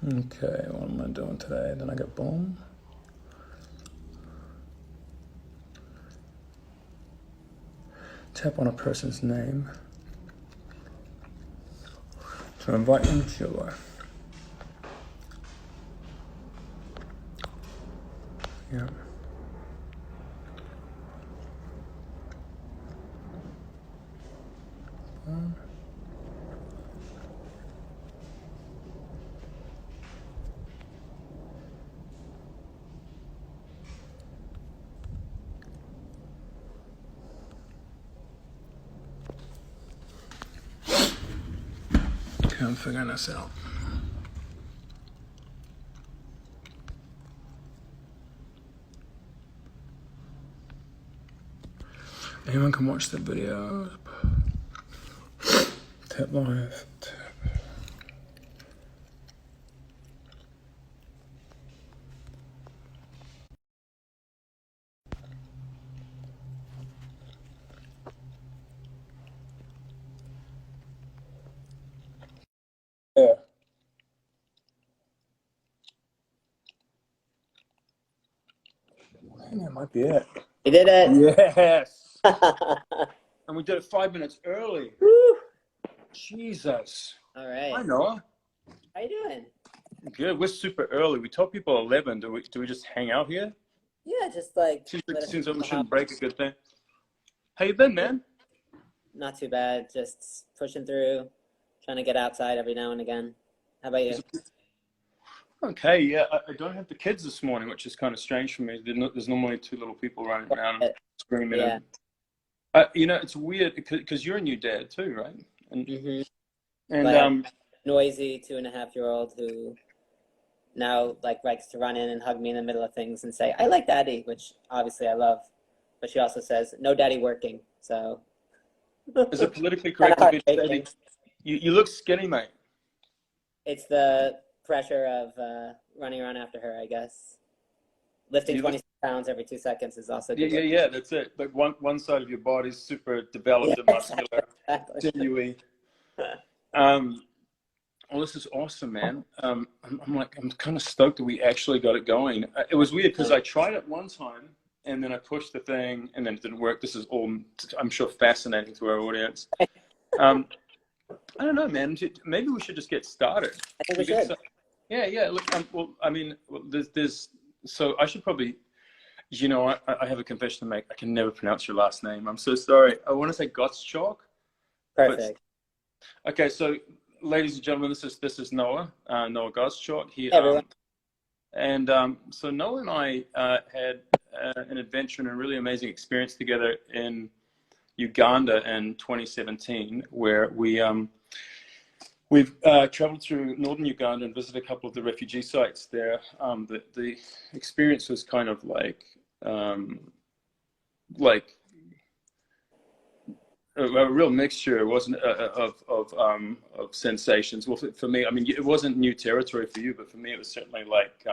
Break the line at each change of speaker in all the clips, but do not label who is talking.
Okay, what am I doing today? Then I get boom. Tap on a person's name to invite them to your life. Yeah. Okay, I'm figuring this out. Anyone can watch the video. Tap live. Yeah. I think that might be it.
You did it.
Yes. And we did it 5 minutes early.
Woo.
Jesus.
All right.
Hi, Noah.
How you doing?
Good. We're super early. We told people 11. Do we just hang out here?
Yeah, just like
Seems like we shouldn't break a good thing. How you been, man?
not too bad. Just pushing through, trying to get outside every now and again. How about you?
Okay, yeah. I don't have the kids this morning, which is kind of strange for me. There's normally two little people running around screaming.
Yeah.
It's weird because you're a new dad too, right?
Mm-hmm.
And
But noisy 2.5-year-old who now like likes to run in and hug me in the middle of things and say, "I like daddy," which obviously I love. But she also says, "No daddy working." So
is it politically correct to be daddy? You look skinny, mate.
It's the pressure of running around after her, I guess. Lifting 20 pounds every 2 seconds is also good.
Yeah, that's it. Like one side of your body's super developed and muscular, sinewy. Well, this is awesome, man. I'm kind of stoked that we actually got it going. It was weird because I tried it one time and then I pushed the thing and then it didn't work. This is all, I'm sure, fascinating to our audience. I don't know, man. Maybe we should just get started.
I think we should.
Yeah. Look, so I should probably, I have a confession to make. I can never pronounce your last name. I'm so sorry. I want to say Gottschalk.
Perfect.
Okay, so ladies and gentlemen, this is Noah, Noah Gottschalk.
Hey, everyone.
So Noah and I had an adventure and a really amazing experience together in Uganda in 2017, where we've traveled through northern Uganda and visited a couple of the refugee sites there. The experience was kind of like a real mixture, wasn't of sensations. Well, for me, I mean, it wasn't new territory for you, but for me, it was certainly like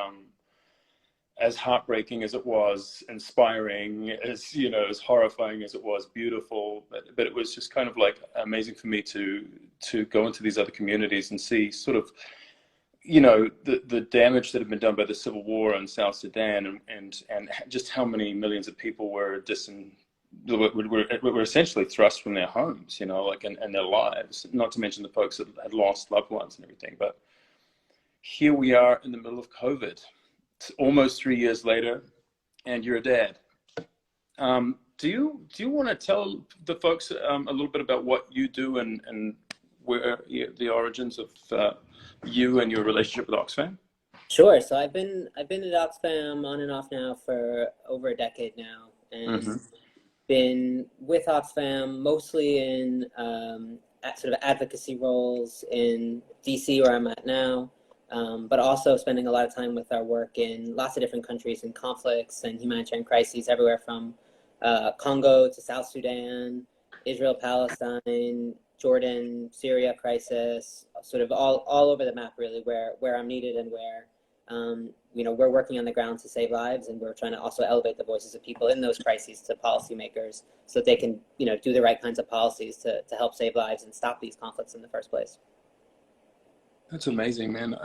as heartbreaking as it was inspiring, as horrifying as it was beautiful. But it was just kind of like amazing for me to go into these other communities and see sort of, the damage that had been done by the civil war in South Sudan and just how many millions of people were were essentially thrust from their homes, and their lives, not to mention the folks that had lost loved ones and everything. But here we are in the middle of COVID. It's almost 3 years later, and you're a dad. Do you want to tell the folks a little bit about what you do and where the origins of you and your relationship with Oxfam?
Sure. So I've been at Oxfam on and off now for over a decade now, and been with Oxfam mostly in sort of advocacy roles in DC, where I'm at now. But also spending a lot of time with our work in lots of different countries and conflicts and humanitarian crises everywhere from Congo to South Sudan, Israel, Palestine, Jordan, Syria crisis, sort of all over the map really, where I'm needed and where we're working on the ground to save lives, and we're trying to also elevate the voices of people in those crises to policymakers so that they can do the right kinds of policies to help save lives and stop these conflicts in the first place.
That's amazing, man.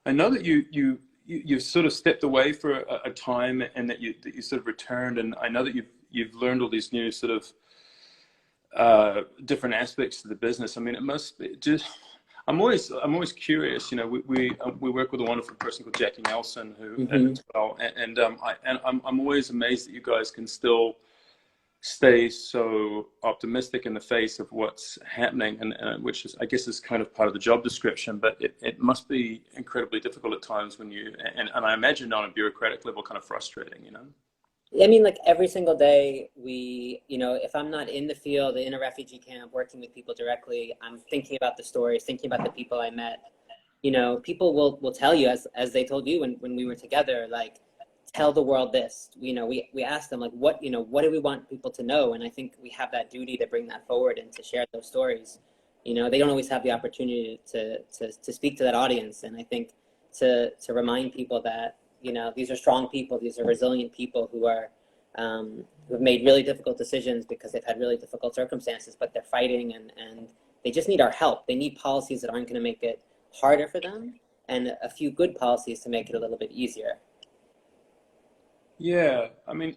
I know that you've sort of stepped away for a time, and that you sort of returned, and I know that you've learned all these new sort of different aspects to the business. I mean, it must be just. I'm always curious. You know, we work with a wonderful person called Jackie Nelson, who
Mm-hmm.
as well, I'm always amazed that you guys can still stay so optimistic in the face of what's happening, and which is, I guess, is kind of part of the job description. But it must be incredibly difficult at times when and I imagine on a bureaucratic level, kind of frustrating. You know.
I mean, like every single day, if I'm not in the field, in a refugee camp, working with people directly, I'm thinking about the stories, thinking about the people I met. People will tell you, as they told you when we were together, like, tell the world this. We asked them, like, what do we want people to know? And I think we have that duty to bring that forward and to share those stories. They don't always have the opportunity to speak to that audience. And I think to remind people that, these are strong people, these are resilient people who have made really difficult decisions because they've had really difficult circumstances, but they're fighting, and they just need our help. They need policies that aren't going to make it harder for them, and a few good policies to make it a little bit easier.
Yeah, I mean,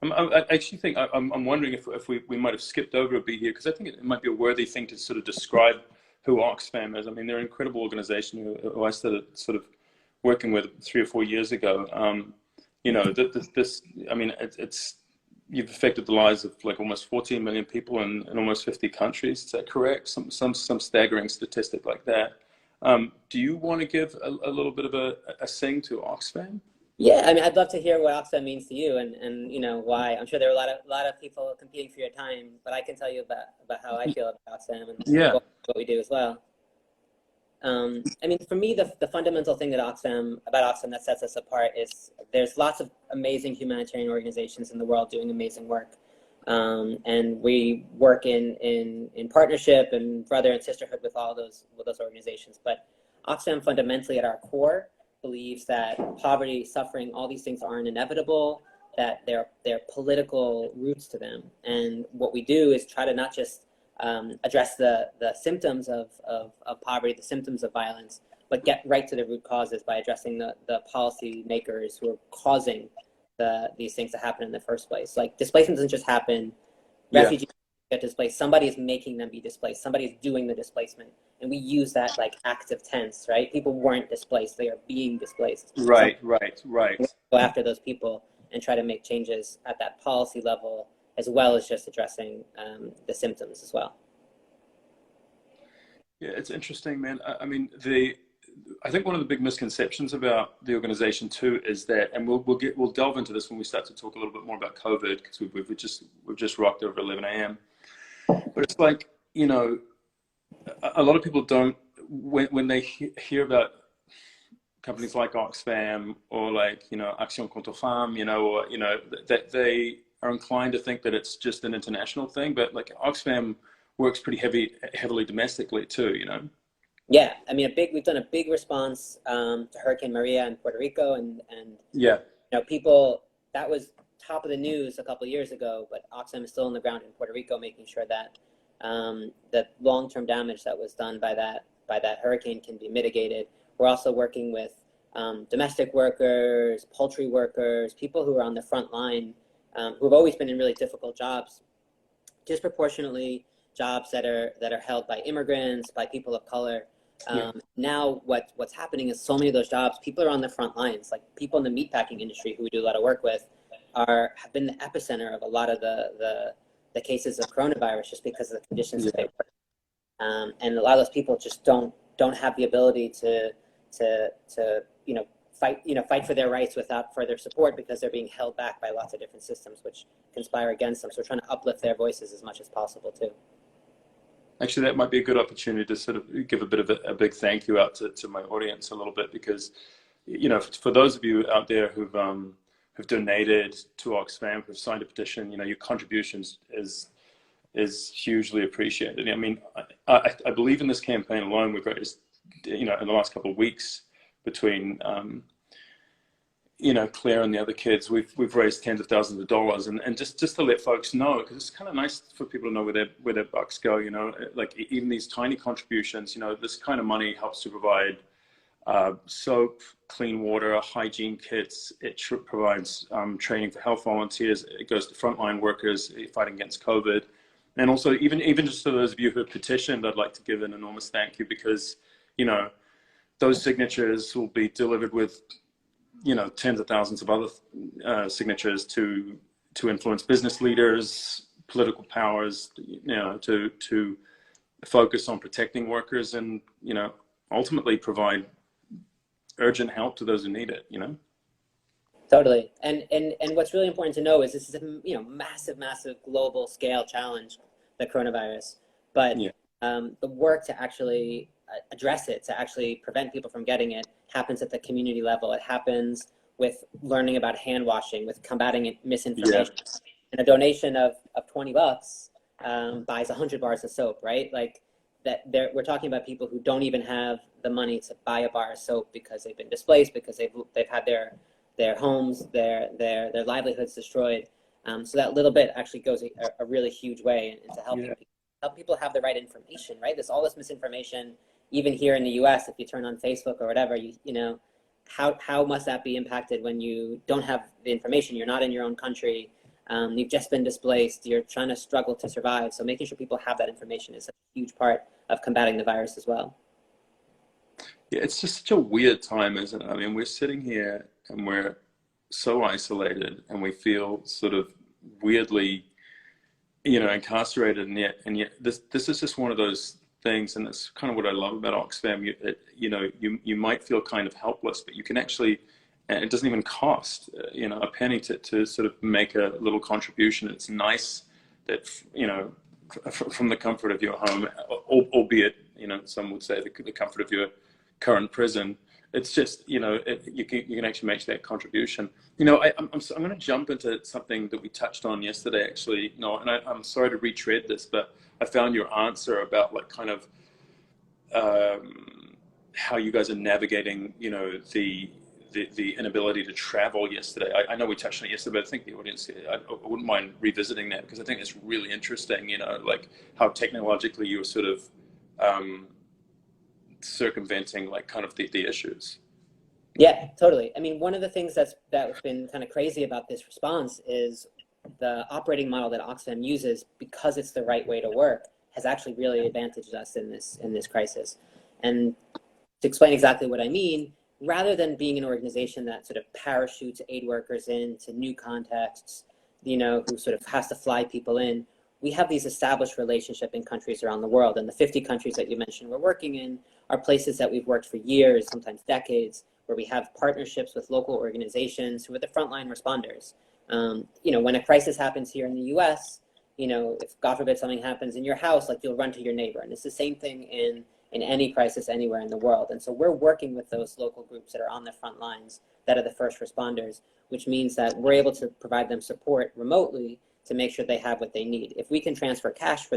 I actually think I'm wondering if we might have skipped over a bit here, because I think it might be a worthy thing to sort of describe who Oxfam is. I mean, they're an incredible organization who I started sort of working with 3 or 4 years ago. I mean, it's you've affected the lives of like almost 14 million people in almost 50 countries. Is that correct? Some staggering statistic like that. Do you want to give a little bit of a sing to Oxfam?
Yeah, I mean, I'd love to hear what Oxfam means to you, and why. I'm sure there are a lot of people competing for your time, but I can tell you about how I feel about Oxfam and
Yeah.
what we do as well. I mean, for me, the fundamental thing about Oxfam that sets us apart is there's lots of amazing humanitarian organizations in the world doing amazing work. And we work in partnership and brother and sisterhood with all those organizations. But Oxfam fundamentally at our core believes that poverty, suffering, all these things aren't inevitable, that they're political roots to them. And what we do is try to not just address the symptoms of poverty, the symptoms of violence, but get right to the root causes by addressing the policy makers who are causing these things to happen in the first place. Like, displacement doesn't just happen.
Yeah.
Refugees get displaced. Somebody is making them be displaced. Somebody is doing the displacement. And we use that like active tense, right? People weren't displaced. They are being displaced.
Right.
Go after those people and try to make changes at that policy level, as well as just addressing the symptoms as well.
Yeah, it's interesting, man. I mean, I think one of the big misconceptions about the organization too is that, and we'll delve into this when we start to talk a little bit more about COVID, because we've just rocked over 11 a.m. But it's like, a lot of people don't, when they hear about companies like Oxfam or like, Action Contre Femmes, or, that they are inclined to think that it's just an international thing, but like Oxfam works pretty heavily domestically too,
Yeah, I mean, we've done a big response to Hurricane Maria in Puerto Rico, and
yeah,
people, that was top of the news a couple of years ago, but Oxfam is still on the ground in Puerto Rico, making sure that the long-term damage that was done by that hurricane can be mitigated. We're also working with domestic workers, poultry workers, people who are on the front line, who have always been in really difficult jobs, disproportionately jobs that are held by immigrants, by people of color. Now what's happening is so many of those jobs, people are on the front lines, like people in the meatpacking industry who we do a lot of work with have been the epicenter of a lot of the cases of coronavirus, just because of the conditions that they work. And a lot of those people just don't have the ability to fight for their rights without further support, because they're being held back by lots of different systems which conspire against them. So we're trying to uplift their voices as much as possible too.
Actually, that might be a good opportunity to sort of give a bit of a big thank you out to my audience a little bit, because, for those of you out there who've donated to Oxfam, who've signed a petition, your contributions is hugely appreciated. I mean, I believe in this campaign alone, we've raised, in the last couple of weeks, between Claire and the other kids, we've raised tens of thousands of dollars, and just to let folks know, because it's kind of nice for people to know where their bucks go. Like even these tiny contributions, this kind of money helps to provide soap, clean water, hygiene kits. It provides training for health volunteers. It goes to frontline workers fighting against COVID. And also, even just to those of you who have petitioned, I'd like to give an enormous thank you, because, those signatures will be delivered with, tens of thousands of other signatures to influence business leaders, political powers, to focus on protecting workers and, ultimately provide urgent help to those who need it,
Totally. And what's really important to know is this is a massive global scale challenge, the coronavirus. But
yeah.
The work to actually address it, to actually prevent people from getting it, happens at the community level. It happens with learning about hand washing, with combating misinformation. Yeah. And a donation of $20 buys 100 bars of soap, right? Like that. We're talking about people who don't even have the money to buy a bar of soap because they've been displaced, because they've had their homes, their livelihoods destroyed. So that little bit actually goes a really huge way into helping help people have the right information, right? There's all this misinformation, even here in the US, if you turn on Facebook or whatever, how must that be impacted when you don't have the information? You're not in your own country. You've just been displaced. You're trying to struggle to survive. So making sure people have that information is a huge part of combating the virus as well.
Yeah, it's just such a weird time, isn't it? I mean, we're sitting here and we're so isolated, and we feel sort of weirdly, incarcerated, and yet this is just one of those things, and that's kind of what I love about Oxfam. You might feel kind of helpless, but you can actually, and it doesn't even cost a penny to sort of make a little contribution. It's nice that from the comfort of your home, albeit some would say the comfort of your current prison, it's just you can actually make that contribution. I'm going to jump into something that we touched on yesterday, actually, and I'm sorry to retread this, but I found your answer about like kind of how you guys are navigating the inability to travel yesterday. I know we touched on it yesterday, but I think the audience, I wouldn't mind revisiting that, because I think it's really interesting, like how technologically you were sort of circumventing like kind of the issues.
Yeah, totally. I mean, one of the things that's been kind of crazy about this response is the operating model that Oxfam uses, because it's the right way to work, has actually really advantaged us in this crisis. And to explain exactly what I mean, rather than being an organization that sort of parachutes aid workers into new contexts, who sort of has to fly people in, we have these established relationships in countries around the world. And the 50 countries that you mentioned we're working in are places that we've worked for years, sometimes decades, where we have partnerships with local organizations who are the frontline responders. When a crisis happens here in the US, if God forbid something happens in your house, like you'll run to your neighbor. And it's the same thing in any crisis anywhere in the world. And so we're working with those local groups that are on the front lines, that are the first responders, which means that we're able to provide them support remotely to make sure they have what they need. If we can transfer cash for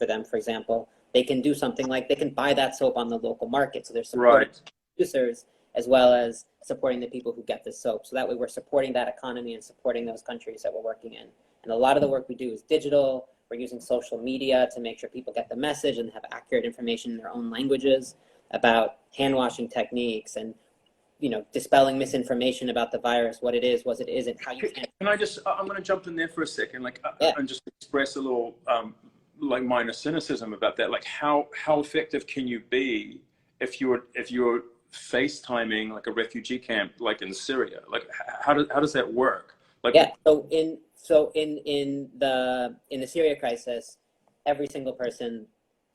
them, for example, they can do something like they can buy that soap on the local market. So they're supporting producers as well as supporting the people who get the soap. So that way we're supporting that economy and supporting those countries that we're working in. And a lot of the work we do is digital. We're using social media to make sure people get the message and have accurate information in their own languages about hand washing techniques and dispelling misinformation about the virus, what it is, what it isn't, how you can.
I'm going to jump in there for a second, and just express a little like minor cynicism about that. Like how effective can you be if you're FaceTiming like a refugee camp like in Syria? Like how does that work? Like
So in the Syria crisis, every single person,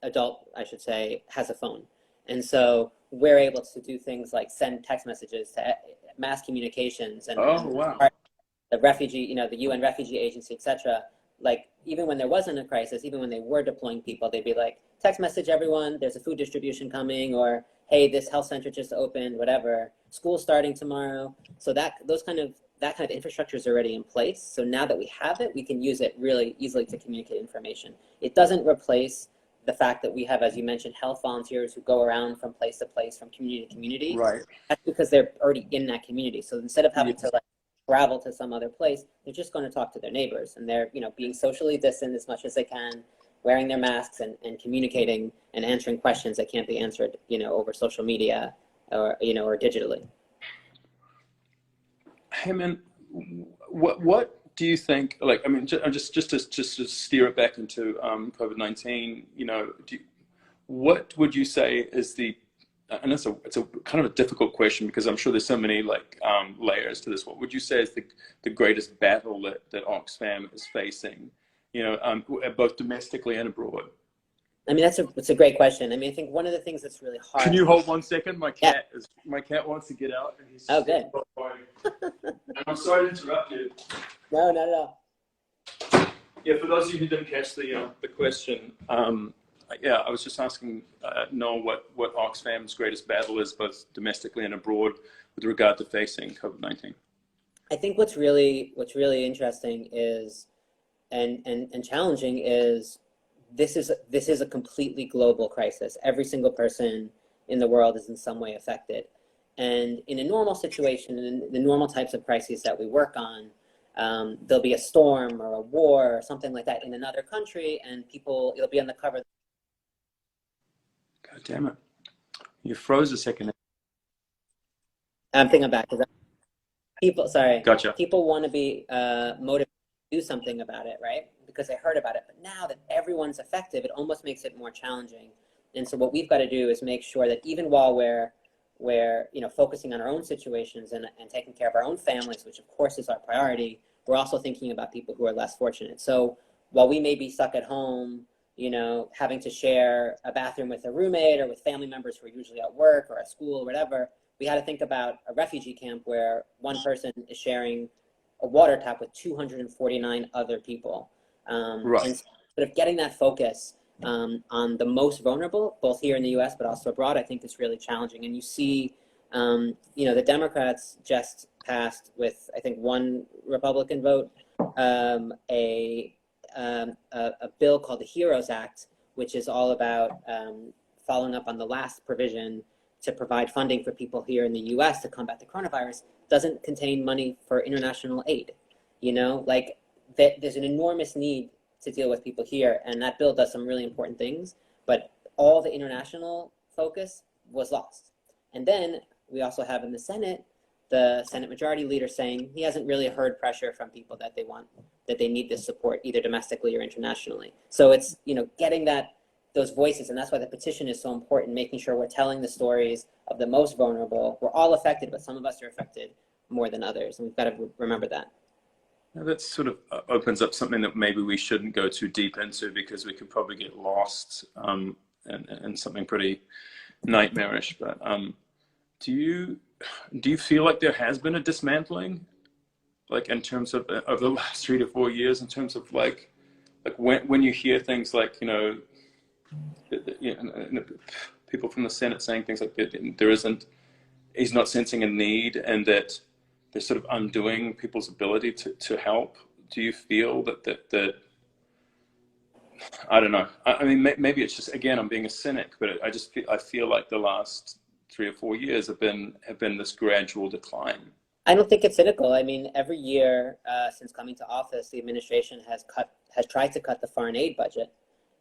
adult I should say, has a phone, and so we're able to do things like send text messages to mass communications and the refugee, the UN Refugee Agency, etc. Like even when there wasn't a crisis, even when they were deploying people, they'd be like, text message everyone, there's a food distribution coming, or hey, this health center just opened, whatever, school's starting tomorrow. So that kind of infrastructure is already in place. So now that we have it, we can use it really easily to communicate information. It doesn't replace the fact that we have, as you mentioned, health volunteers who go around from place to place, from community to community.
Right.
That's because they're already in that community. So instead of having to like travel to some other place, they're just going to talk to their neighbors, and they're, you know, being socially distant as much as they can, wearing their masks and communicating and answering questions that can't be answered, you know, over social media or, you know, or digitally.
Hey man, what do you think? Like, I mean, just to steer it back into COVID-19. You know, what would you say is the, and it's a kind of a difficult question because I'm sure there's so many like layers to this. What would you say is the greatest battle that Oxfam is facing? You know, both domestically and abroad.
I mean, that's a great question. I mean, I think one of the things that's really hard.
Can you hold 1 second? My cat wants to get out, and he's
good.
I'm sorry to interrupt you.
No, not at all.
Yeah, for those of you who didn't catch the question, yeah, I was just asking Noel what Oxfam's greatest battle is, both domestically and abroad, with regard to facing COVID-19.
I think what's really interesting is and challenging is this is a completely global crisis. Every single person in the world is in some way affected. And in a normal situation, in the normal types of crises that we work on, there'll be a storm or a war or something like that in another country, and it'll be on the cover.
God damn it. You froze a second.
I'm thinking back.
Gotcha.
People want to be motivated to do something about it, right? Because they heard about it. But now that everyone's effective, it almost makes it more challenging. And so what we've got to do is make sure that even while we're you know, focusing on our own situations and taking care of our own families, which of course is our priority, we're also thinking about people who are less fortunate. So while we may be stuck at home, you know, having to share a bathroom with a roommate or with family members who are usually at work or at school or whatever, we had to think about a refugee camp where one person is sharing a water tap with 249 other people.
Right.
And sort of getting that focus on the most vulnerable, both here in the U.S. but also abroad, I think is really challenging. And you see, you know, the Democrats just passed with, I think, one Republican vote, a bill called the HEROES Act, which is all about following up on the last provision to provide funding for people here in the U.S. to combat the coronavirus. Doesn't contain money for international aid. You know, like there's an enormous need to deal with people here, and that bill does some really important things, but all the international focus was lost. And then we also have in the Senate Majority Leader saying he hasn't really heard pressure from people that they need this support either domestically or internationally. So it's, you know, getting those voices, and that's why the petition is so important, making sure we're telling the stories of the most vulnerable. We're all affected, but some of us are affected more than others, and we've got to remember that.
Now that sort of opens up something that maybe we shouldn't go too deep into because we could probably get lost in something pretty nightmarish. But do you feel like there has been a dismantling, like in terms of over the last 3 to 4 years, in terms of like when you hear things like, you know, people from the Senate saying things like he's not sensing a need, and that they're sort of undoing people's ability to help. Do you feel that I don't know. I mean, maybe it's just, again, I'm being a cynic, but I feel like the last 3 or 4 years have been this gradual decline.
I don't think it's cynical. I mean, every year since coming to office, the administration has tried to cut the foreign aid budget,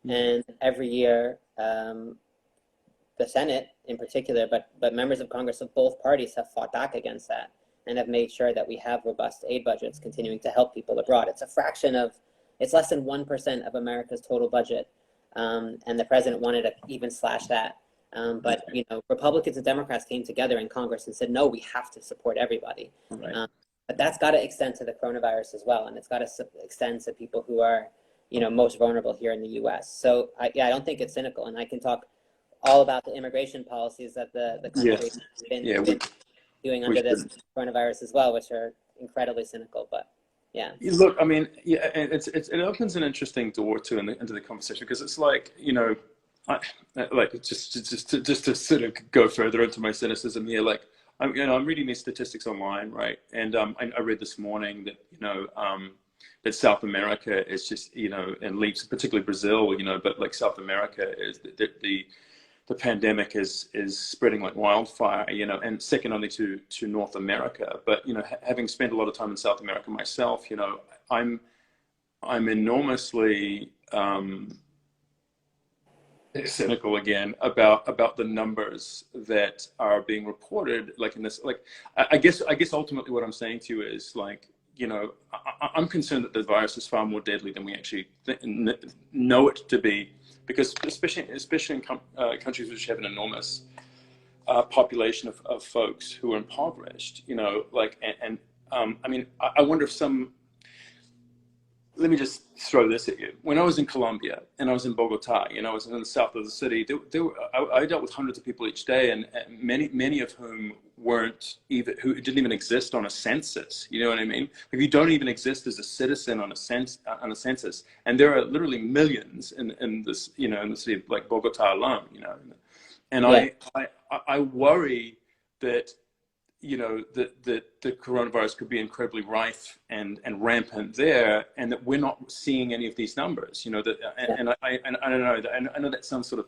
and every year the Senate in particular, but members of Congress of both parties have fought back against that and have made sure that we have robust aid budgets continuing to help people abroad. It's less than 1% of America's total budget, and the president wanted to even slash that. But you know, Republicans and Democrats came together in Congress and said, no, we have to support everybody.
Right.
But that's got to extend to the coronavirus as well, and it's got to extend to people who are, you know, most vulnerable here in the U.S. So I don't think it's cynical, and I can talk all about the immigration policies that the country has been doing under this coronavirus as well, which are incredibly cynical. But yeah.
Look, I mean, yeah, it opens an interesting door into the conversation, because it's like, you know, just to sort of go further into my cynicism here, like I'm reading these statistics online, right? And I read this morning that, you know, that South America is just, you know, and leaps, particularly Brazil, you know, but like South America is the pandemic is spreading like wildfire, you know, and second only to North America. But, you know, having spent a lot of time in South America myself, you know, I'm enormously cynical again about the numbers that are being reported, like in this, like I guess ultimately what I'm saying to you is, like, you know, I'm concerned that the virus is far more deadly than we actually know it to be, because especially in countries which have an enormous population of folks who are impoverished, you know, like, and I mean, I wonder if let me just throw this at you. When I was in Colombia and I was in Bogota, you know, I was in the south of the city, I dealt with hundreds of people each day, and many of whom who didn't even exist on a census. You know what I mean? If you don't even exist as a citizen on a census, and there are literally millions in this, you know, in the city of like Bogota alone, you know, and
Yeah.
I worry that, you know, that the coronavirus could be incredibly rife and rampant there, and that we're not seeing any of these numbers, you know, that, and I don't know, and I know that sounds sort of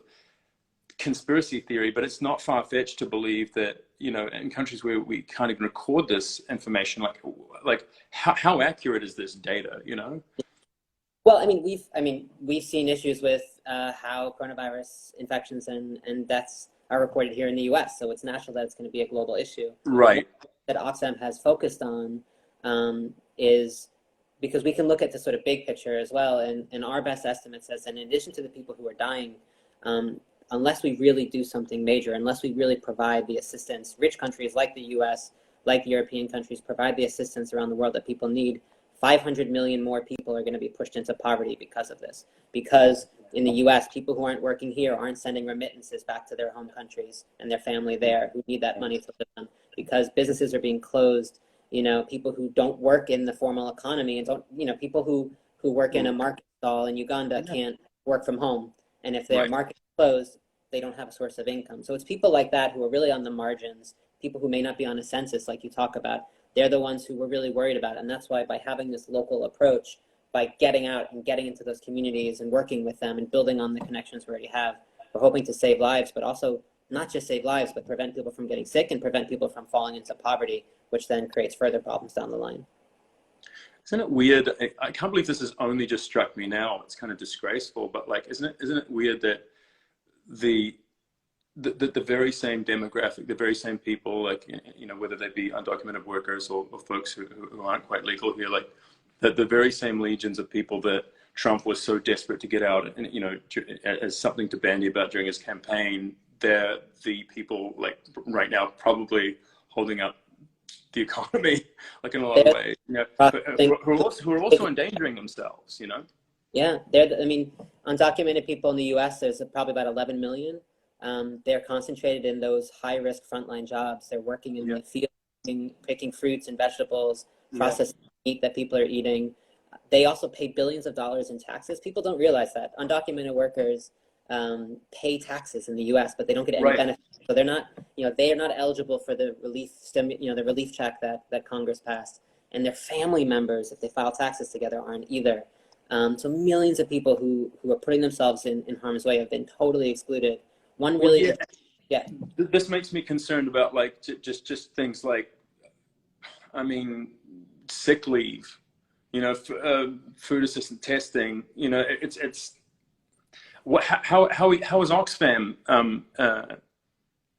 conspiracy theory, but it's not far-fetched to believe that, you know, in countries where we can't even record this information, like how accurate is this data, you know?
Well, I mean, we've seen issues with how coronavirus infections and deaths are reported here in the U.S. So it's natural that it's going to be a global issue.
Right.
That Oxfam has focused on is because we can look at the sort of big picture as well. And our best estimate says that in addition to the people who are dying, unless we really do something major, unless we really provide the assistance, rich countries like the U.S., like European countries, provide the assistance around the world that people need, 500 million more people are going to be pushed into poverty because of this. Because in the US, people who aren't working here aren't sending remittances back to their home countries and their family there who need that money to live on. Because businesses are being closed, you know, people who don't work in the formal economy and don't, you know, people who work in a market stall in Uganda can't work from home. And if their market is closed, they don't have a source of income. So it's people like that who are really on the margins, people who may not be on a census like you talk about. They're the ones who we're really worried about. And that's why by having this local approach, by getting out and getting into those communities and working with them and building on the connections we already have, we're hoping to save lives, but also not just save lives, but prevent people from getting sick and prevent people from falling into poverty, which then creates further problems down the line.
Isn't it weird? I can't believe this has only just struck me now. It's kind of disgraceful, but like, isn't it weird that the very same demographic, the very same people, like, you know, whether they be undocumented workers or folks who aren't quite legal here, like that the very same legions of people that Trump was so desperate to get out and, you know, as something to bandy about during his campaign, they're the people like right now probably holding up the economy, like in a lot of ways, you know, who are also endangering themselves, you know?
Yeah, I mean, undocumented people in the U.S., there's probably about 11 million. They're concentrated in those high-risk frontline jobs. They're working in the field, picking fruits and vegetables, processing meat that people are eating. They also pay billions of dollars in taxes. People don't realize that. Undocumented workers pay taxes in the U.S., but they don't get any benefits. So they're not, you know, they are not eligible for the the relief check that Congress passed. And their family members, if they file taxes together, aren't either. So millions of people who are putting themselves in harm's way have been totally excluded. One really,
This makes me concerned about like just things like, I mean, sick leave, you know, food assistant testing. You know, it's what how is Oxfam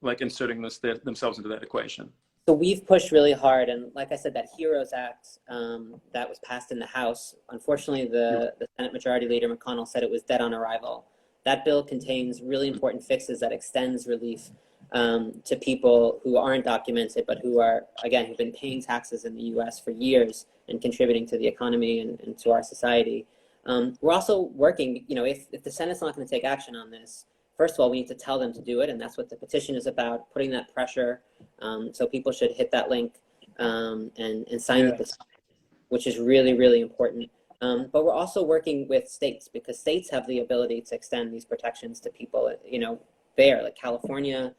like inserting themselves into that equation?
So we've pushed really hard, and like I said, that HEROES Act that was passed in the House, unfortunately, the Senate Majority Leader McConnell said it was dead on arrival. That bill contains really important fixes that extends relief to people who aren't documented, but who are, again, who've been paying taxes in the U.S. for years and contributing to the economy and to our society. We're also working, you know, if the Senate's not going to take action on this, first of all, we need to tell them to do it, and that's what the petition is about, putting that pressure. So people should hit that link and sign it, which is really, really important. But we're also working with states, because states have the ability to extend these protections to people, you know, there, like California.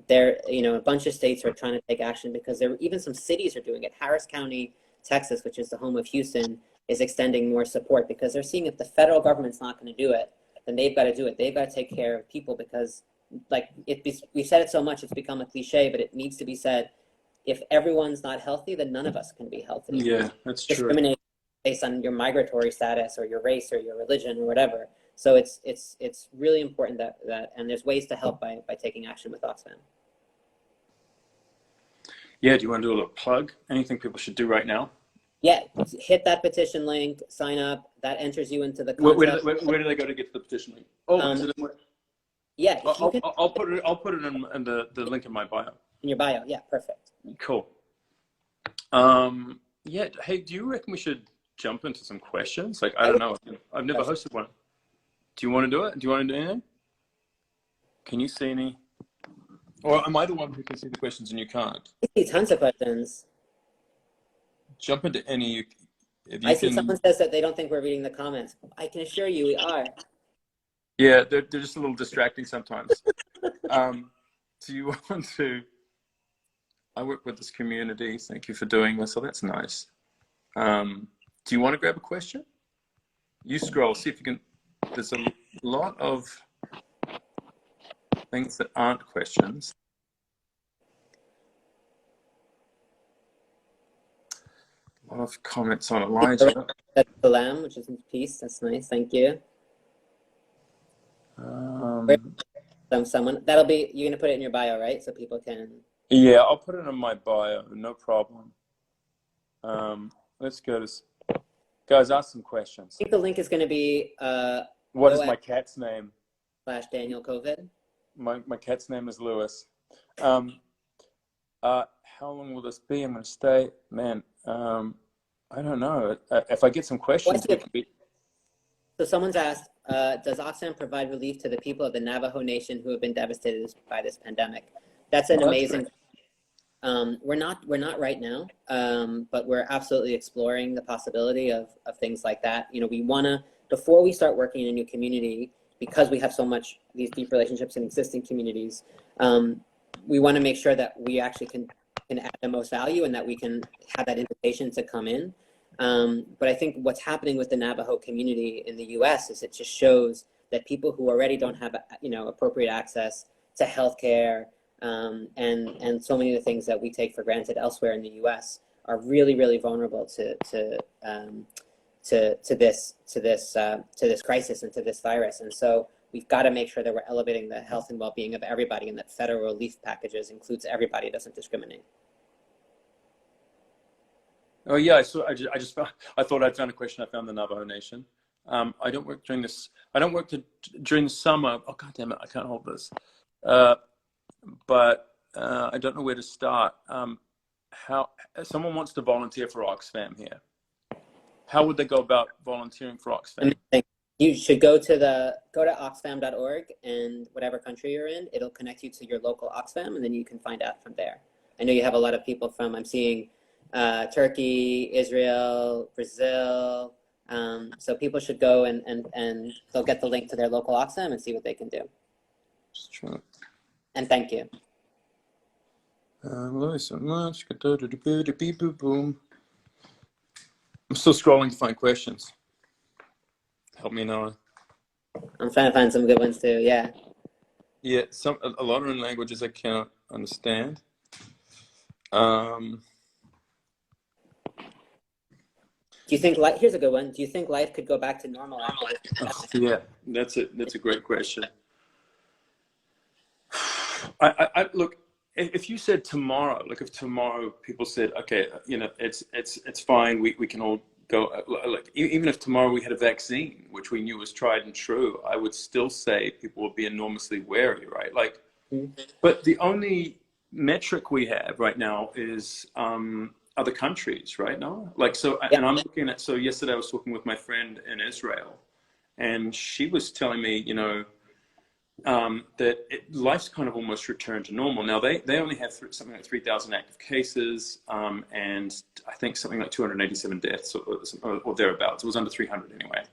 There, you know, a bunch of states are trying to take action, because there even some cities are doing it. Harris County, Texas, which is the home of Houston, is extending more support, because they're seeing if the federal government's not going to do it, then they've got to do it. They've got to take care of people, because like we've said it so much, it's become a cliche, but it needs to be said. If everyone's not healthy, then none of us can be healthy.
Yeah, that's true.
Discriminate based on your migratory status or your race or your religion or whatever. So it's really important that and there's ways to help by taking action with Oxfam.
Yeah, do you want to do a little plug? Anything people should do right now?
Yeah, hit that petition link, sign up. That enters you into the
contest. Where do they go to get to the petition link? Oh,
yeah.
I'll put it in the link in my bio.
In your bio, yeah, perfect.
Cool. Yeah. Hey, do you reckon we should jump into some questions? Like, I don't know. I've never hosted one. Do you want to do it? Do you want to do anything? Can you see any? Or am I the one who can see the questions and you can't?
I see tons of questions.
Jump into any.
I see someone says that they don't think we're reading the comments. I can assure you we are.
Yeah, they're just a little distracting sometimes. Do you want to? I work with this community. Thank you for doing this. So that's nice. Do you want to grab a question? You scroll, see if you can. There's a lot of things that aren't questions. A lot of comments on Elijah.
That's the lamb, which is in peace. That's nice. Thank you. Someone that'll be. You're gonna put it in your bio, right? So people can.
Yeah, I'll put it in my bio. No problem. Let's go to. Guys, ask some questions.
I think the link is going to be.
What is my cat's name?
/Daniel COVID.
My cat's name is Lewis. How long will this be? I'm going to stay. Man, I don't know. If I get some questions,
So someone's asked, does Oxfam provide relief to the people of the Navajo Nation who have been devastated by this pandemic? That's an amazing. We're not right now, but we're absolutely exploring the possibility of things like that. You know, we want to, before we start working in a new community, because we have so much these deep relationships in existing communities, we want to make sure that we actually can add the most value and that we can have that invitation to come in. But I think what's happening with the Navajo community in the U.S. is it just shows that people who already don't have, appropriate access to healthcare, and so many of the things that we take for granted elsewhere in the U.S. are really, really vulnerable to this crisis and to this virus. And so we've got to make sure that we're elevating the health and well-being of everybody, and that federal relief packages includes everybody, doesn't discriminate.
Oh yeah, I just found. I thought I'd found a question. I found the Navajo Nation. I don't work during this. I don't work during the summer. Oh God damn it! I can't hold this. But I don't know where to start. How someone wants to volunteer for Oxfam here? How would they go about volunteering for Oxfam?
You should go to oxfam.org, and whatever country you're in, it'll connect you to your local Oxfam, and then you can find out from there. I know you have a lot of people from. I'm seeing Turkey, Israel, Brazil. So people should go and they'll get the link to their local Oxfam and see what they can do.
That's true.
And thank you.
Love you so much. Boom. I'm still scrolling to find questions. Help me, Noah.
I'm trying to find some good ones too. Yeah.
Yeah, a lot are in languages I cannot understand.
Do you think life? Here's a good one. Do you think life could go back to normal after this?
Yeah, that's a great question. I look. If you said tomorrow, like if tomorrow people said, okay, it's fine. We can all go. Like even if tomorrow we had a vaccine, which we knew was tried and true, I would still say people would be enormously wary, right? Like, but the only metric we have right now is other countries, right now. Like so, yeah. And I'm looking at. So yesterday I was talking with my friend in Israel, and she was telling me, that life's kind of almost returned to normal. Now they only have something like 3,000 active cases, and I think something like 287 deaths or thereabouts. It was under 300 anyway.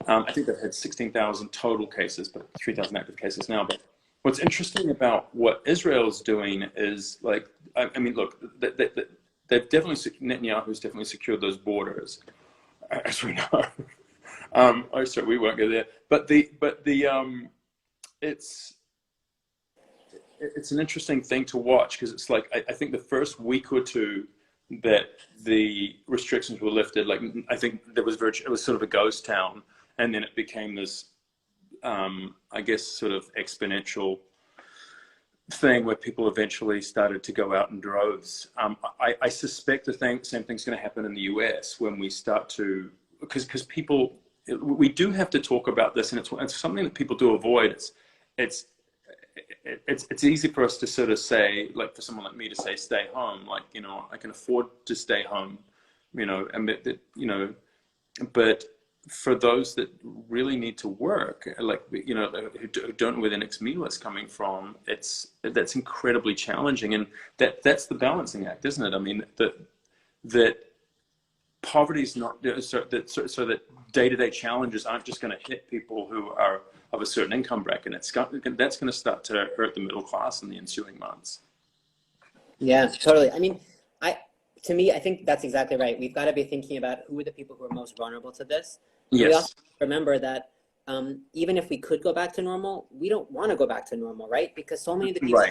I think they've had 16,000 total cases, but 3,000 active cases now. But what's interesting about what Israel's doing is like, I mean, look, they've definitely, Netanyahu's definitely secured those borders. as we know. Oh, sorry, we won't go there. But it's an interesting thing to watch, because it's like I think the first week or two that the restrictions were lifted, like I think it was sort of a ghost town, and then it became this, I guess, sort of exponential thing where people eventually started to go out in droves. I suspect same thing's going to happen in the US when we start to, because people, we do have to talk about this, and it's something that people do avoid. It's easy for us to sort of say, like for someone like me to say, stay home, like, you know, I can afford to stay home, you know, and but for those that really need to work, like, you know, who don't know where their next meal is coming from, that's incredibly challenging. And that's the balancing act, isn't it? I mean, that poverty is not, so that day-to-day challenges aren't just going to hit people who are of a certain income bracket. That's going to start to hurt the middle class in the ensuing months.
Yeah, totally. I mean, to me, I think that's exactly right. We've got to be thinking about who are the people who are most vulnerable to this. And
Yes.
we also remember that even if we could go back to normal, we don't want to go back to normal, right? Because so many of the people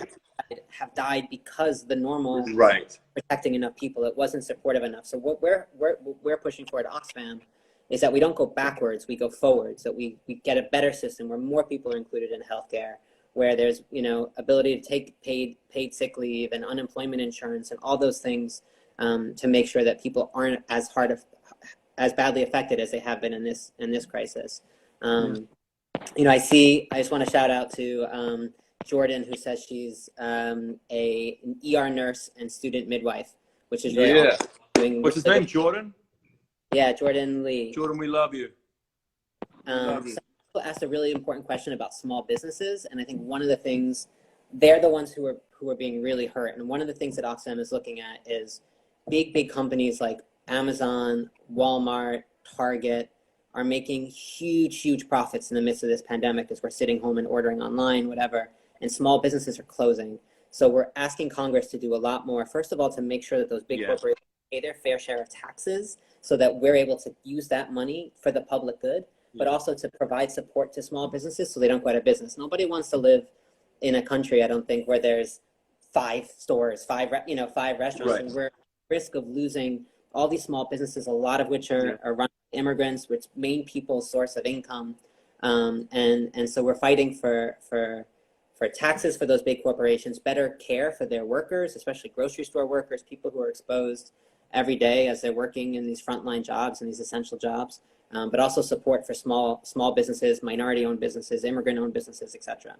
have died because the normal protecting enough people, it wasn't supportive enough. So what we're pushing for at Oxfam is that we don't go backwards, we go forwards, that we get a better system where more people are included in healthcare, where there's, you know, ability to take paid sick leave and unemployment insurance and all those things, to make sure that people aren't as badly affected as they have been in this crisis. You know, I just want to shout out to Jordan, who says she's an ER nurse and student midwife, which is really awesome.
What's his name? Jordan?
Yeah, Jordan Lee.
Jordan, we love you.
Some people asked a really important question about small businesses, and I think one of the things, they're the ones who are being really hurt. And one of the things that Oxfam is looking at is big companies like Amazon, Walmart, Target are making huge profits in the midst of this pandemic as we're sitting home and ordering online, whatever, and small businesses are closing. So we're asking Congress to do a lot more. First of all, to make sure that those big corporations pay their fair share of taxes so that we're able to use that money for the public good, but also to provide support to small businesses so they don't go out of business. Nobody wants to live in a country, I don't think, where there's 5 stores, 5 restaurants, and we're at risk of losing all these small businesses, a lot of which are run by immigrants, which main people's source of income. And so we're fighting for taxes for those big corporations, better care for their workers, especially grocery store workers, people who are exposed every day as they're working in these frontline jobs and these essential jobs, but also support for small businesses, minority-owned businesses, immigrant-owned businesses, etc.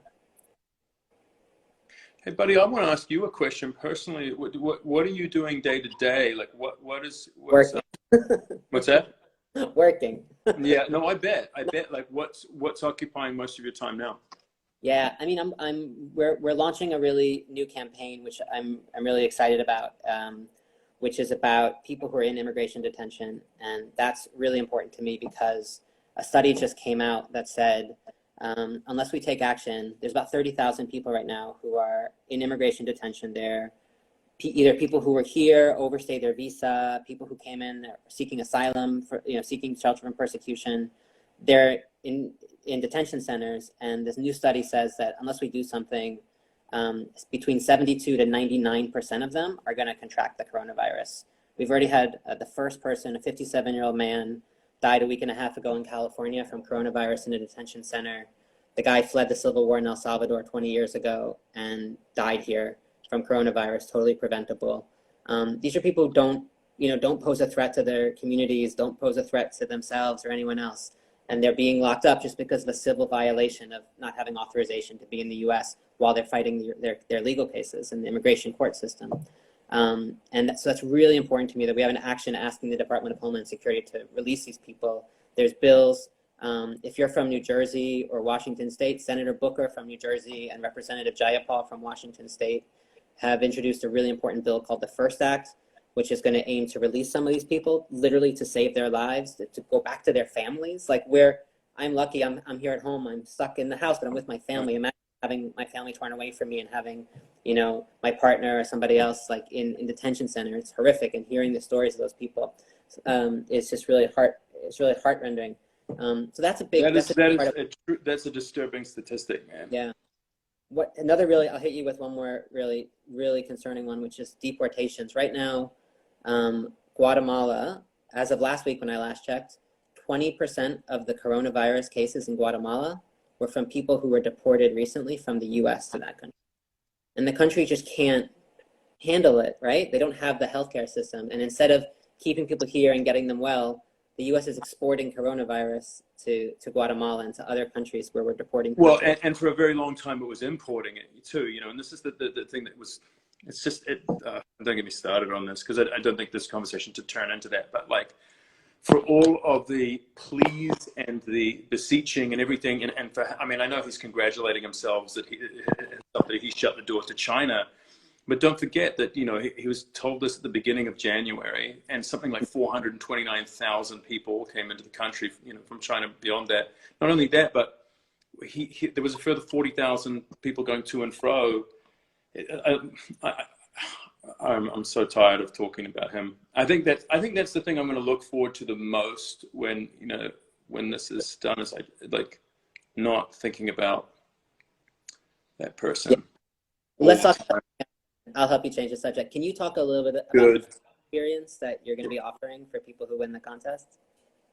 Hey, buddy, I want to ask you a question personally. What are you doing day to day? Like, what's
working?
What's that?
Working.
Yeah, no, I bet. Like, what's occupying most of your time now?
Yeah, I mean, we're launching a really new campaign, which I'm really excited about, which is about people who are in immigration detention, and that's really important to me because a study just came out that said, unless we take action, there's about 30,000 people right now who are in immigration detention. They're either people who were here, overstayed their visa, people who came in seeking asylum, seeking shelter from persecution. They're in detention centers, and this new study says that unless we do something, between 72 to 99% of them are going to contract the coronavirus. We've already had the first person, a 57-year-old man, died a week and a half ago in California from coronavirus in a detention center. The guy fled the civil war in El Salvador 20 years ago and died here from coronavirus, totally preventable. These are people who don't pose a threat to their communities, don't pose a threat to themselves or anyone else. And they're being locked up just because of a civil violation of not having authorization to be in the US while they're fighting their legal cases in the immigration court system. So that's really important to me that we have an action asking the Department of Homeland Security to release these people. There's bills. If you're from New Jersey or Washington State, Senator Booker from New Jersey and Representative Jayapal from Washington State have introduced a really important bill called the First Act, which is going to aim to release some of these people, literally to save their lives, to go back to their families. Like I'm lucky, I'm here at home, I'm stuck in the house, but I'm with my family. Imagine having my family torn away from me and having, my partner or somebody else like in detention center. It's horrific, and hearing the stories of those people is just really it's really heartrending. So that's a big
that's a disturbing statistic, man.
Yeah. I'll hit you with one more really, really concerning one, which is deportations. Right now, Guatemala, as of last week when I last checked, 20% of the coronavirus cases in Guatemala were from people who were deported recently from the US to that country. And the country just can't handle it, right? They don't have the healthcare system. And instead of keeping people here and getting them well, the US is exporting coronavirus to Guatemala and to other countries where we're deporting people.
Well, and for a very long time it was importing it too, you know, and this is the thing that was, it's just, don't get me started on this, because I don't think this conversation to turn into that, but like, for all of the pleas and the beseeching and everything, and for, I mean, I know he's congratulating himself that he shut the door to China, but don't forget that, you know, he was told this at the beginning of January, and something like 429,000 people came into the country, you know, from China beyond that. Not only that, but there was a further 40,000 people going to and fro. I'm so tired of talking about him. I think that's the thing I'm going to look forward to the most when, you know, when this is done, is like not thinking about that person.
Yeah. Let's talk. I'll help you change the subject. Can you talk a little bit about the experience that you're going to be offering for people who win the contest?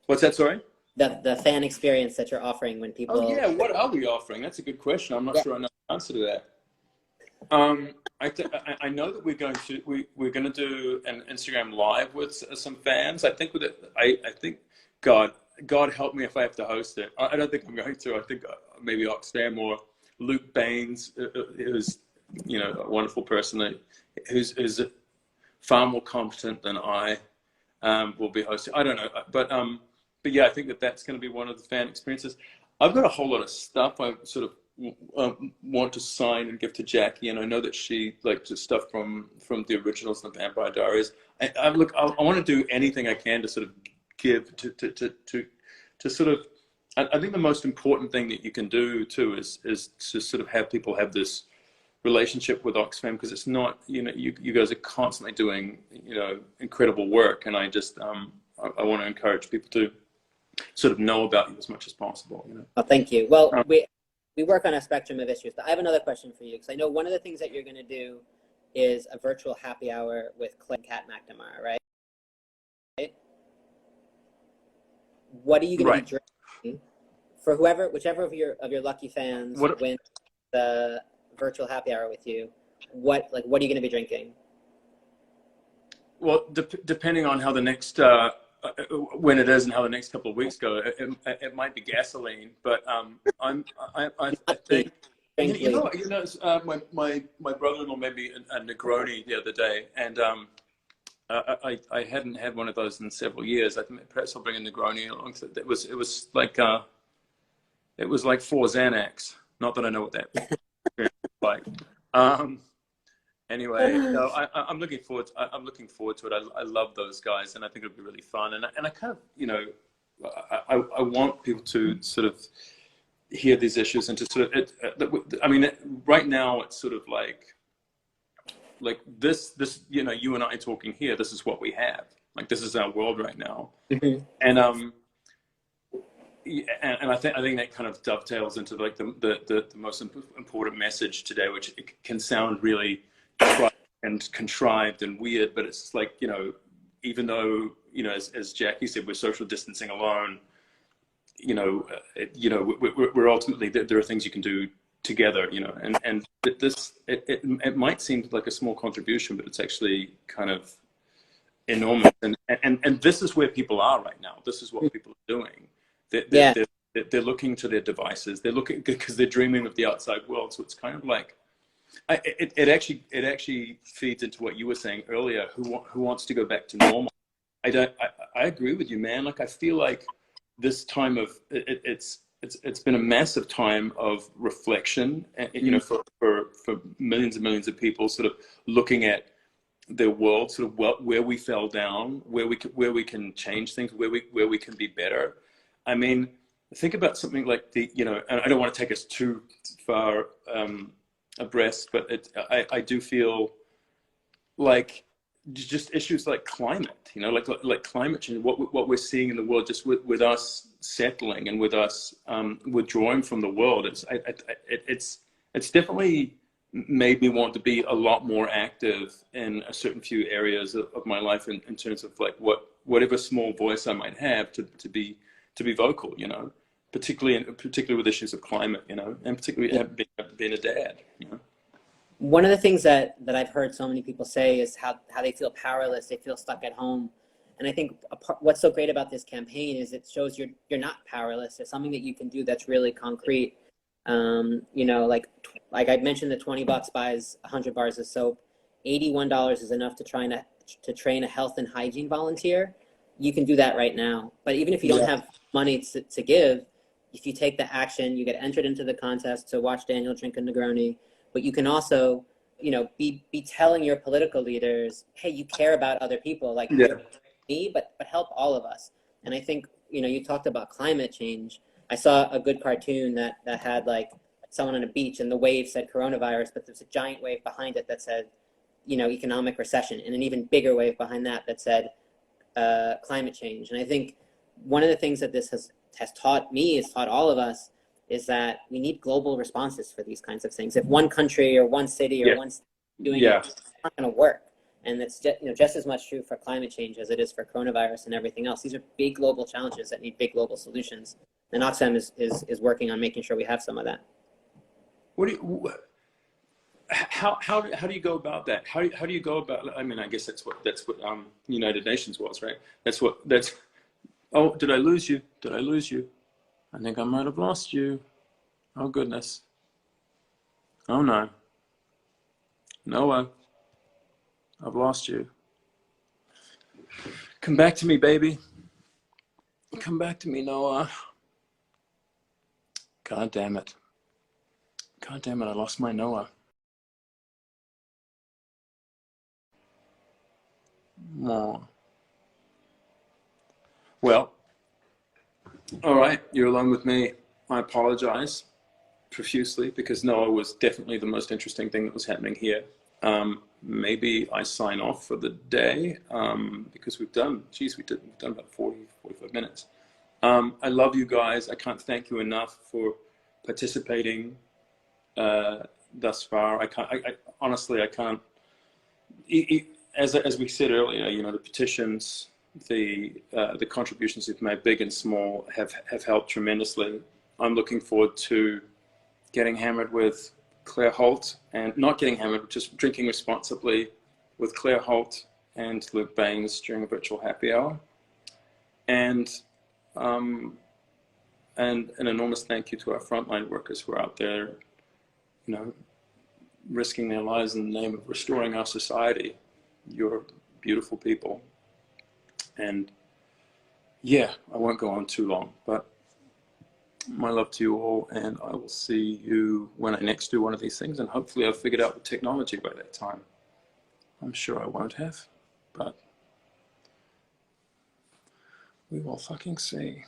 What's that? Sorry.
The fan experience that you're offering when people.
Oh yeah, what are we offering? That's a good question. I'm not sure I know the answer to that. I know that we're going to do an Instagram live with some fans. I think with it, I think God help me if I have to host it. I don't think I'm going to. I think maybe Oxfam or Luke Baines, who's, you know, a wonderful person who's far more competent than I, will be hosting. I don't know, but yeah, I think that's going to be one of the fan experiences. I've got a whole lot of stuff I sort of want to sign and give to Jackie, and I know that she likes the stuff from the originals and the Vampire Diaries. I want to do anything I can to sort of give to sort of. I think the most important thing that you can do too is to sort of have people have this relationship with Oxfam, because it's not, you know, you guys are constantly doing, you know, incredible work, and I just I want to encourage people to sort of know about you as much as possible, you know.
Oh, thank you. Well, we work on a spectrum of issues, but I have another question for you, because I know one of the things that you're going to do is a virtual happy hour with Clay and Kat McNamara, right? What are you going to be drinking for whichever of your lucky fans wins the virtual happy hour with you? What are you going to be drinking?
Well, depending on how the next when it is and how the next couple of weeks go, it might be gasoline, but I think you know my brother-in-law made me a Negroni the other day, and I hadn't had one of those in several years. I think perhaps I'll bring a Negroni along. So it was like 4 Xanax. Not that I know what that is like. Anyway, no, I'm looking forward to it. I love those guys, and I think it'll be really fun. And I kind of, you know, I want people to sort of hear these issues and to sort of, I mean, right now it's sort of like this, you know, you and I talking here, this is what we have. Like, this is our world right now. Mm-hmm. And I think that kind of dovetails into like the most important message today, which it can sound really and contrived and weird, but it's like, you know, even though, you know, as Jackie said, we're social distancing alone, you know, we're ultimately, there are things you can do together, you know, and this, it might seem like a small contribution, but it's actually kind of enormous. And this is where people are right now. This is what people are doing. They're looking to their devices. They're looking because they're dreaming of the outside world. So it's kind of like, it actually feeds into what you were saying earlier. Who wants to go back to normal? I agree with you, man. Like, I feel like this time of it's been a massive time of reflection, you know, for millions and millions of people, sort of looking at their world, sort of where we fell down, where we can change things, where we can be better. I mean, think about something like you know, and I don't want to take us too far abreast, but I do feel like just issues like climate, you know, like climate change, what we're seeing in the world, just with us settling and with us withdrawing from the world. It's definitely made me want to be a lot more active in a certain few areas of my life in terms of like whatever small voice I might have to be vocal, you know, particularly with issues of climate, you know, and particularly being a dad, you know.
One of the things that I've heard so many people say is how they feel powerless, they feel stuck at home. And I think what's so great about this campaign is it shows you're not powerless. There's something that you can do that's really concrete. You know, like I mentioned, the $20 buys 100 bars of soap. $81 is enough to train a health and hygiene volunteer. You can do that right now. But even if you don't have money to give, if you take the action, you get entered into the contest to watch Daniel drink a Negroni. But you can also, you know, be telling your political leaders, hey, you care about other people, like me, but help all of us. And I think, you know, you talked about climate change. I saw a good cartoon that had like someone on a beach and the wave said coronavirus, but there's a giant wave behind it that said, you know, economic recession, and an even bigger wave behind that said climate change. And I think one of the things that this has taught me, has taught all of us, is that we need global responses for these kinds of things. If one country or one city or one state doing it, it's not going to work. And it's just, you know, just as much true for climate change as it is for coronavirus and everything else. These are big global challenges that need big global solutions. And Oxfam is working on making sure we have some of that.
How do you go about that? How do you go about? I mean, I guess that's what United Nations was, right? That's. Oh, did I lose you? Did I lose you? I think I might have lost you. Oh, goodness. Oh, no. Noah, I've lost you. Come back to me, baby. Come back to me, Noah. God damn it. God damn it, I lost my Noah. Oh. Well, all right, you're alone with me. I apologize profusely because Noah was definitely the most interesting thing that was happening here. Maybe I sign off for the day because we've done about 45 minutes. I love you guys. I can't thank you enough for participating thus far. Honestly, I can't. As we said earlier, you know, the petitions, the contributions you've made, big and small, have helped tremendously. I'm looking forward to getting hammered with Claire Holt, and not getting hammered, just drinking responsibly with Claire Holt and Luke Baines during a virtual happy hour. And an enormous thank you to our frontline workers who are out there, you know, risking their lives in the name of restoring our society. You're beautiful people. And yeah, I won't go on too long, but my love to you all, and I will see you when I next do one of these things, and hopefully I've figured out the technology by that time. I'm sure I won't have, but we will fucking see.